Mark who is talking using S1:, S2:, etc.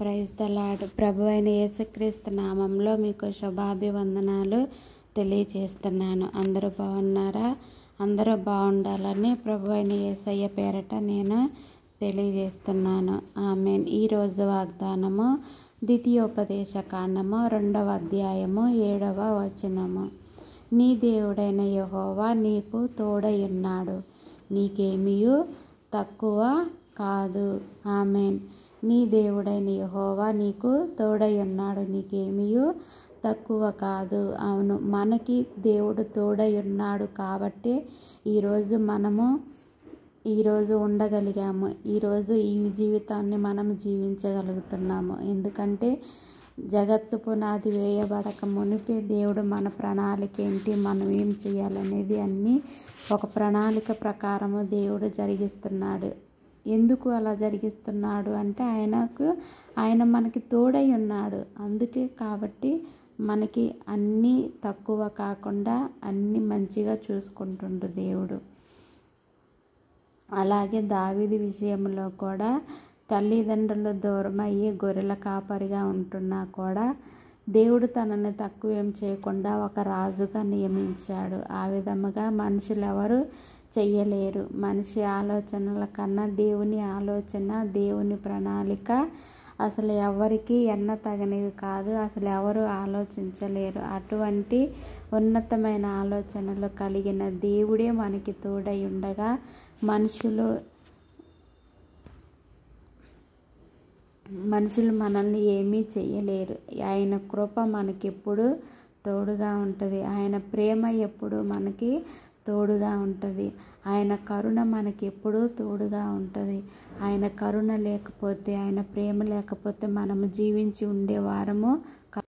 S1: Praise the lord. ప్రభు అయిన యేసుక్రీస్తు నామంలో మీకు శుభాభివందనాలు తెలియజేస్తున్నాను. అందరూ బాగున్నారా? అందరూ బాగుండాలని ప్రభు అయిన యేసయ్య పేరట నేను తెలియజేస్తున్నాను. ఆమేన్. ఈరోజు వాగ్దానము ద్వితీయోపదేశ కాండము 2వ అధ్యాయము 7వ వచనము. నీ దేవుడైన యెహోవా నీకు తోడయున్నాడు, నీకేమీయు తక్కువ కాదు. ఆమేన్. నీ దేవుడైన యెహోవా నీకు తోడయున్నాడు, నీకేమీయు తక్కువ కాదు. అవును, మనకి దేవుడు తోడయున్నాడు కాబట్టి ఈరోజు ఉండగలిగాము. ఈరోజు ఈ జీవితాన్ని మనం జీవించగలుగుతున్నాము. ఎందుకంటే జగత్తు పునాది వేయబడక మునిపే దేవుడు మన ప్రణాళిక ఏంటి, మనం ఏం చేయాలనేది అన్నీ ఒక ప్రణాళిక ప్రకారము దేవుడు జరిగిస్తున్నాడు. ఎందుకు అలా జరిగిస్తున్నాడు అంటే ఆయన మనకి తోడై ఉన్నాడు. అందుకే కాబట్టి మనకి అన్నీ తక్కువ కాకుండా అన్నీ మంచిగా చూసుకుంటుండు దేవుడు. అలాగే దావీదు విషయంలో కూడా తల్లిదండ్రులు దూరమయ్యి గొర్రెల కాపరిగా ఉంటున్నా కూడా దేవుడు తనని తక్కువేం చేయకుండా ఒక రాజుగా నియమించాడు. ఆ విధముగా మనుషులు ఎవరు చెయ్యలేరు. మనిషి ఆలోచనల కన్నా దేవుని ఆలోచన, దేవుని ప్రణాళిక అసలు ఎవరికి తగనివి కాదు. అసలు ఎవరు ఆలోచించలేరు. అటువంటి ఉన్నతమైన ఆలోచనలు కలిగిన దేవుడే మనకి తోడై ఉండగా మనుషులు మనల్ని ఏమీ చెయ్యలేరు. ఆయన కృప మనకెప్పుడు తోడుగా ఉంటుంది. ఆయన ప్రేమ ఎప్పుడు మనకి తోడుగా ఉంటుంది. ఆయన కరుణ మనకి ఎప్పుడూ తోడుగా ఉంటుంది. ఆయన కరుణ లేకపోతే, ఆయన ప్రేమ లేకపోతే మనము జీవించి ఉండేవారము